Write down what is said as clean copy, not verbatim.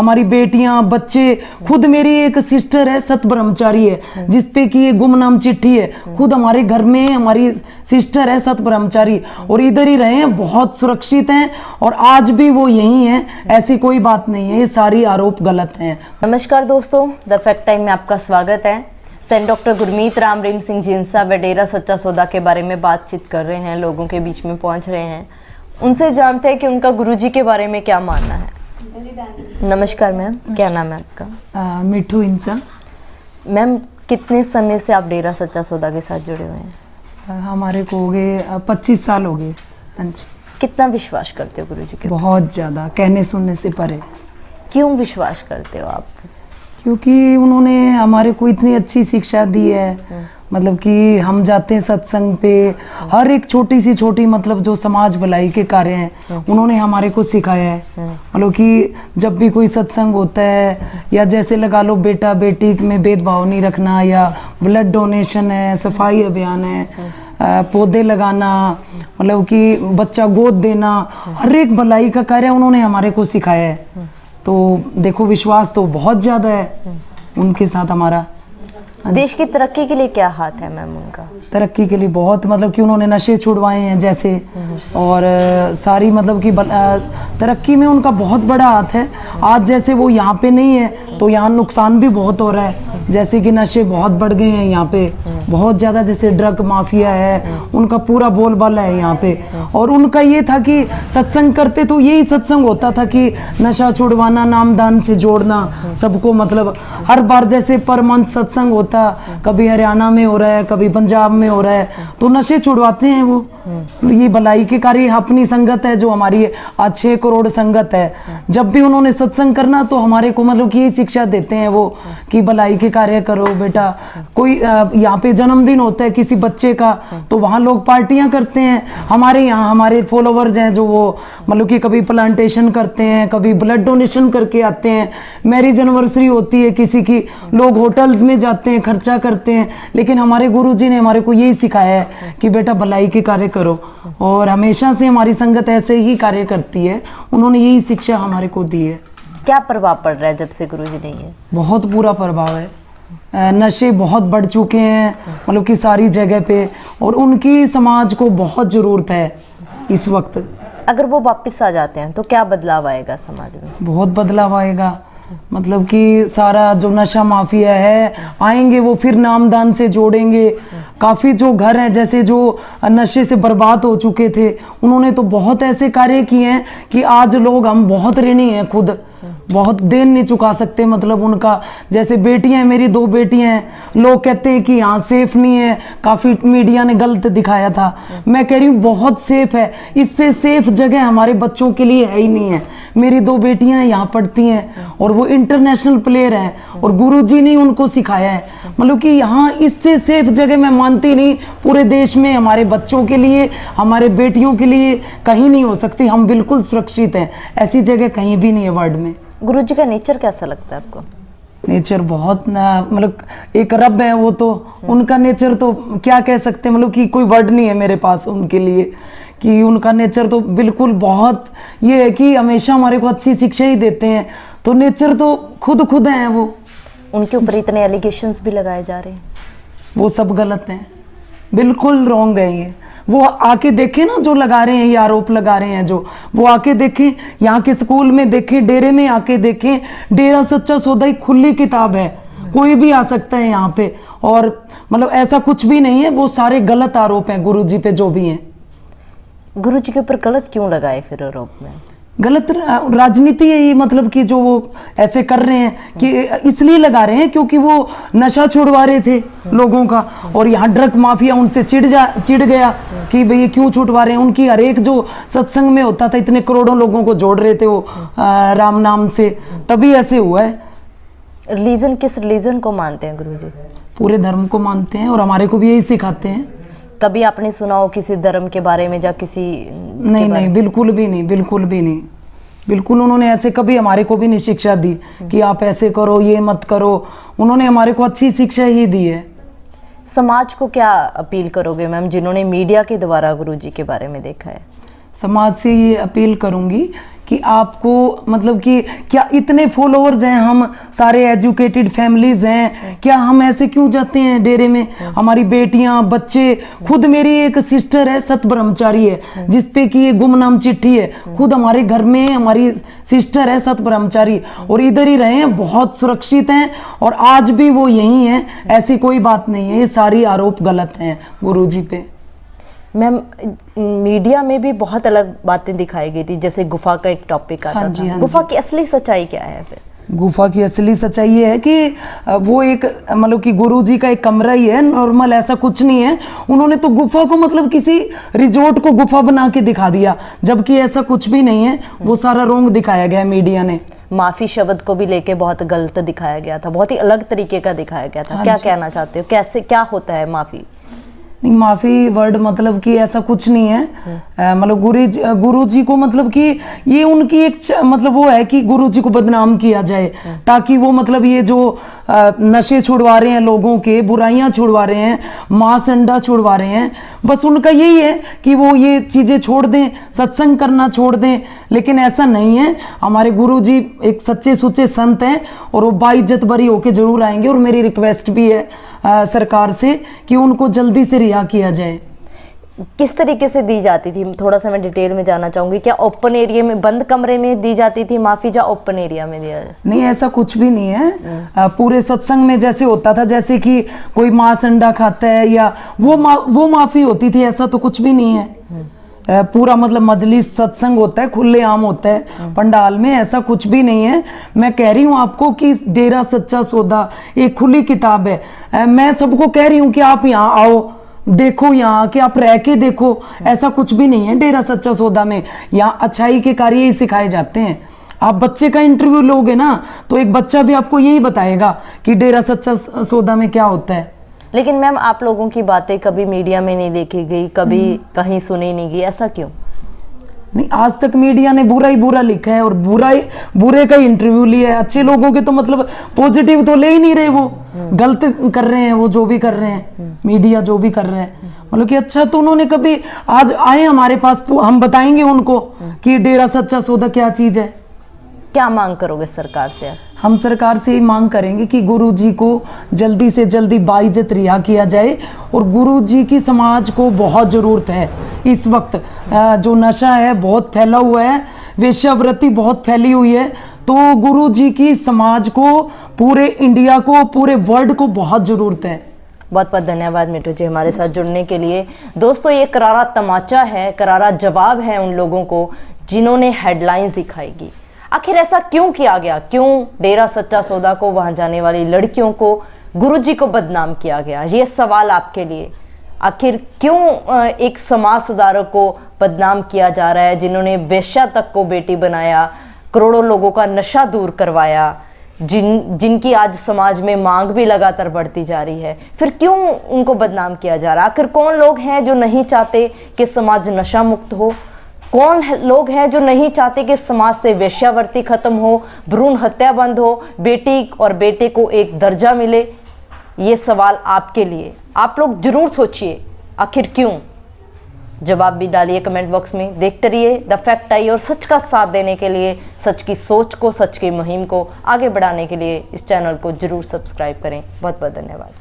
हमारी बेटियां बच्चे, खुद मेरी एक सिस्टर है सत ब्रह्मचारी है जिसपे कि ये गुमनाम चिट्ठी है। खुद हमारे घर में हमारी सिस्टर है सत ब्रह्मचारी और इधर ही रहे हैं, बहुत सुरक्षित हैं और आज भी वो यही हैं, ऐसी कोई बात नहीं है, ये सारी आरोप गलत हैं। नमस्कार दोस्तों, द फैक्ट टाइम में आपका स्वागत है। सेंट डॉक्टर गुरमीत राम रहीम सिंह जिंसा व डेरा सच्चा सौदा के बारे में बातचीत कर रहे हैं, लोगों के बीच में पहुंच रहे हैं, उनसे जानते हैं कि उनका गुरुजी के बारे में क्या मानना है। नमस्कार मैम, क्या नाम है आपका? मिठू इंसा। मैम, कितने समय से आप डेरा सच्चा सौदा के साथ जुड़े हुए हैं? हमारे को हो गए 25 साल हो गए। हाँ जी। कितना विश्वास करते हो गुरुजी के? बहुत ज़्यादा, कहने सुनने से परे। क्यों विश्वास करते हो आप? क्योंकि उन्होंने हमारे को इतनी अच्छी शिक्षा दी है, मतलब कि हम जाते हैं सत्संग पे, हर एक छोटी सी छोटी मतलब जो समाज भलाई के कार्य हैं उन्होंने हमारे को सिखाया है। मतलब कि जब भी कोई सत्संग होता है या जैसे लगा लो बेटा बेटी में भेदभाव नहीं रखना, या ब्लड डोनेशन है, सफाई अभियान है, पौधे लगाना, मतलब कि बच्चा गोद देना, हर एक भलाई का कार्य उन्होंने हमारे को सिखाया है। तो देखो, विश्वास तो बहुत ज़्यादा है उनके साथ हमारा। देश की तरक्की के लिए क्या हाथ है मैम उनका? तरक्की के लिए बहुत, मतलब कि उन्होंने नशे छुड़वाए हैं जैसे, और सारी मतलब कि तरक्की में उनका बहुत बड़ा हाथ है। आज जैसे वो यहाँ पे नहीं है तो यहाँ नुकसान भी बहुत हो रहा है, जैसे कि नशे बहुत बढ़ गए हैं यहाँ पे बहुत ज़्यादा, जैसे ड्रग माफिया है, उनका पूरा बोलबाला है यहाँ पे। और उनका ये था कि सत्संग करते तो यही सत्संग होता था कि नशा छुड़वाना, नामदान से जोड़ना सबको, मतलब हर बार जैसे पर मंथ सत्संग होता, कभी हरियाणा में हो रहा है, कभी पंजाब में हो रहा है, तो नशे छुड़वाते हैं वो। ये भलाई के कार्य, अपनी संगत है जो हमारी आज 6 करोड़ संगत है। जब भी उन्होंने सत्संग करना तो हमारे को मतलब कि यही शिक्षा देते हैं वो कि भलाई के कार्य करो बेटा। कोई यहाँ पे जन्मदिन होता है किसी बच्चे का तो वहाँ लोग पार्टियां करते हैं। हमारे यहाँ हमारे फॉलोवर्स हैं जो वो मतलब कि कभी प्लांटेशन करते हैं, कभी ब्लड डोनेशन करके आते हैं। मैरिज एनिवर्सरी होती है किसी की, लोग होटल्स में जाते हैं, खर्चा करते हैं। लेकिन हमारे गुरुजी ने हमारे को यही सिखाया है कि बेटा भलाई के कार्य करो, और हमेशा से हमारी संगत ऐसे ही कार्य करती है। उन्होंने यही शिक्षा हमारे को दी है। क्या प्रभाव पड़ रहा है जब से गुरुजी नहीं है? बहुत बुरा प्रभाव है। नशे बहुत बढ़ चुके हैं मतलब कि सारी जगह पे, और उनकी समाज को बहुत ज़रूरत है इस वक्त। अगर वो वापस आ जाते हैं तो क्या बदलाव आएगा समाज में? बहुत बदलाव आएगा, मतलब कि सारा जो नशा माफिया है आएंगे वो फिर नामदान से जोड़ेंगे। काफ़ी जो घर हैं जैसे जो नशे से बर्बाद हो चुके थे, उन्होंने तो बहुत ऐसे कार्य किए हैं कि आज लोग, हम बहुत ऋणी हैं, खुद बहुत देन नहीं चुका सकते। मतलब उनका, जैसे बेटियां हैं, मेरी 2 बेटियां हैं, लोग कहते हैं कि यहाँ सेफ नहीं है, काफ़ी मीडिया ने गलत दिखाया था। मैं कह रही हूँ बहुत सेफ है, इससे सेफ जगह हमारे बच्चों के लिए है ही नहीं है। मेरी 2 बेटियां यहाँ पढ़ती हैं और वो इंटरनेशनल प्लेयर हैं और गुरुजी ने उनको सिखाया है। मतलब कि यहाँ इससे सेफ जगह मैं मानती नहीं पूरे देश में हमारे बच्चों के लिए, हमारे बेटियों के लिए कहीं नहीं हो सकती। हम बिल्कुल सुरक्षित हैं, ऐसी जगह कहीं भी नहीं है वर्ल्ड में। गुरुजी का नेचर कैसा लगता है आपको? नेचर बहुत मतलब एक रब है वो, तो उनका नेचर तो क्या कह सकते हैं, मतलब कि कोई वर्ड नहीं है मेरे पास उनके लिए, कि उनका नेचर तो बिल्कुल बहुत, ये है कि हमेशा हमारे को अच्छी शिक्षा ही देते हैं। तो नेचर तो खुद हैं वो। उनके ऊपर इतने एलिगेशंस भी लगाए जा रहे हैं, वो सब गलत हैं, बिल्कुल रॉन्ग है ये। वो आके देखें ना, जो लगा रहे हैं ये आरोप लगा रहे हैं जो, वो आके देखें, यहाँ के स्कूल में देखें, डेरे में आके देखें। डेरा सच्चा सौदा एक खुली किताब है, कोई भी आ सकता है यहाँ पे, और मतलब ऐसा कुछ भी नहीं है। वो सारे गलत आरोप हैं गुरुजी पे जो भी हैं। गुरुजी के ऊपर गलत क्यों लगाए फिर आरोप में? गलत राजनीति है ये, मतलब कि जो वो ऐसे कर रहे हैं कि इसलिए लगा रहे हैं क्योंकि वो नशा छुड़वा रहे थे लोगों का, और यहाँ ड्रग माफिया उनसे चिढ़ गया कि भाई ये क्यों छुड़वा रहे हैं। उनकी हर एक जो सत्संग में होता था, इतने करोड़ों लोगों को जोड़ रहे थे वो राम नाम से, तभी ऐसे हुआ है। रिलीजन, किस रिलीजन को मानते हैं गुरुजी? पूरे धर्म को मानते हैं और हमारे को भी यही सिखाते हैं। कभी आपने सुना हो किसी धर्म के बारे में, या किसी? नहीं, बिल्कुल भी नहीं, बिल्कुल भी नहीं। बिल्कुल उन्होंने ऐसे कभी हमारे को भी नहीं शिक्षा दी कि आप ऐसे करो, ये मत करो। उन्होंने हमारे को अच्छी शिक्षा ही दी है। समाज को क्या अपील करोगे मैम, जिन्होंने मीडिया के द्वारा गुरुजी के बारे में देखा है? समाज से ये अपील करूंगी कि आपको मतलब कि क्या इतने फॉलोअर्स हैं, हम सारे एजुकेटेड फैमिलीज हैं, क्या हम ऐसे क्यों जाते हैं डेरे में? हमारी बेटियां, बच्चे, खुद मेरी एक सिस्टर है, सत ब्रह्मचारी है, जिसपे कि ये गुमनाम चिट्ठी है, खुद हमारे घर में हमारी सिस्टर है सत ब्रह्मचारी, और इधर ही रहे हैं, बहुत सुरक्षित हैं और आज भी वो यही हैं। ऐसी कोई बात नहीं है, ये सारी आरोप गलत हैं गुरुजी पे। मैम, मीडिया में भी बहुत अलग बातें दिखाई गई थी, जैसे गुफा का एक टॉपिक आता था। हाँ गुफा की असली सच्चाई क्या है फिर? गुफा की असली सच्चाई ये है कि वो एक मतलब कि गुरुजी का एक कमरा ही है, नॉर्मल, ऐसा कुछ नहीं है। उन्होंने तो गुफा को मतलब किसी रिजॉर्ट को गुफा बना के दिखा दिया, जबकि ऐसा कुछ भी नहीं है। वो सारा रोंग दिखाया गया मीडिया ने। माफी शब्द को भी लेके बहुत गलत दिखाया गया था, बहुत ही अलग तरीके का दिखाया गया था। क्या कहना चाहते हो, कैसे क्या होता है माफी? नहीं, माफी वर्ड मतलब कि ऐसा कुछ नहीं है। मतलब गुरुजी को मतलब कि ये उनकी एक मतलब वो है कि गुरुजी को बदनाम किया जाए, ताकि वो मतलब ये जो नशे छुड़वा रहे हैं लोगों के, बुराइयां छुड़वा रहे हैं, मांस अंडा छुड़वा रहे हैं, बस उनका यही है कि वो ये चीजें छोड़ दें, सत्संग करना छोड़ दें। लेकिन ऐसा नहीं है। हमारे गुरुजी एक सच्चे सुच्चे संत हैं और वो बाइज्जत बरी होके जरूर आएंगे। और मेरी रिक्वेस्ट भी है सरकार से कि उनको जल्दी से रिहा किया जाए। किस तरीके से दी जाती थी, थोड़ा सा मैं डिटेल में जानना चाहूंगी। क्या ओपन एरिया में, बंद कमरे में दी जाती थी माफी, या ओपन एरिया में दिया? नहीं, ऐसा कुछ भी नहीं है। पूरे सत्संग में जैसे होता था, जैसे कि कोई मांस अंडा खाता है या वो माफी होती थी, ऐसा तो कुछ भी नहीं है। पूरा मतलब मजलिस सत्संग होता है, खुले आम होता है पंडाल में, ऐसा कुछ भी नहीं है। मैं कह रही हूँ आपको कि डेरा सच्चा सौदा एक खुली किताब है। मैं सबको कह रही हूँ कि आप यहाँ आओ, देखो, यहाँ कि आप रह के देखो। ऐसा कुछ भी नहीं है डेरा सच्चा सौदा में। यहाँ अच्छाई के कार्य ही सिखाए जाते हैं। आप बच्चे का इंटरव्यू लोगे ना, तो एक बच्चा भी आपको यही बताएगा कि डेरा सच्चा सौदा में क्या होता है। लेकिन मैम, आप लोगों की बातें कभी मीडिया में नहीं देखी गई, कभी कहीं सुनी नहीं गई, ऐसा क्यों? नहीं, आज तक मीडिया ने बुरा ही बुरा लिखा है और बुरे का इंटरव्यू लिया है। अच्छे लोगों के तो मतलब पॉजिटिव तो ले ही नहीं रहे, वो गलत कर रहे हैं। वो जो भी कर रहे हैं, मीडिया जो भी कर रहे हैं, मतलब कि अच्छा तो उन्होंने कभी आज आए हमारे पास, हम बताएंगे उनको कि डेरा सच्चा सौदा क्या चीज है। क्या मांग करोगे सरकार से आप? हम सरकार से ही मांग करेंगे कि गुरुजी को जल्दी से जल्दी बाइज्जत रिहा किया जाए। और गुरुजी की समाज को बहुत ज़रूरत है इस वक्त। जो नशा है बहुत फैला हुआ है, वेश्यावृत्ति बहुत फैली हुई है, तो गुरुजी की समाज को, पूरे इंडिया को, पूरे वर्ल्ड को बहुत ज़रूरत है। बहुत बहुत धन्यवाद मिठू जी हमारे साथ जुड़ने के लिए। दोस्तों, ये करारा तमाचा है, करारा जवाब है उन लोगों को जिन्होंने हेडलाइंस दिखाएगी। आखिर ऐसा क्यों किया गया? क्यों डेरा सच्चा सौदा को, वहां जाने वाली लड़कियों को, गुरुजी को बदनाम किया गया? ये सवाल आपके लिए। आखिर क्यों एक समाज सुधारक को बदनाम किया जा रहा है, जिन्होंने वेश्या तक को बेटी बनाया, करोड़ों लोगों का नशा दूर करवाया, जिनकी आज समाज में मांग भी लगातार बढ़ती जा रही है? फिर क्यों उनको बदनाम किया जा रहा है? आखिर कौन लोग हैं जो नहीं चाहते कि समाज नशा मुक्त हो? कौन लोग हैं जो नहीं चाहते कि समाज से वेश्यावृत्ति खत्म हो, भ्रूण हत्या बंद हो, बेटी और बेटे को एक दर्जा मिले? ये सवाल आपके लिए। आप लोग जरूर सोचिए, आखिर क्यों? जवाब भी डालिए कमेंट बॉक्स में। देखते रहिए द फैक्ट आई, और सच का साथ देने के लिए, सच की सोच को, सच की मुहिम को आगे बढ़ाने के लिए इस चैनल को जरूर सब्सक्राइब करें। बहुत बहुत धन्यवाद।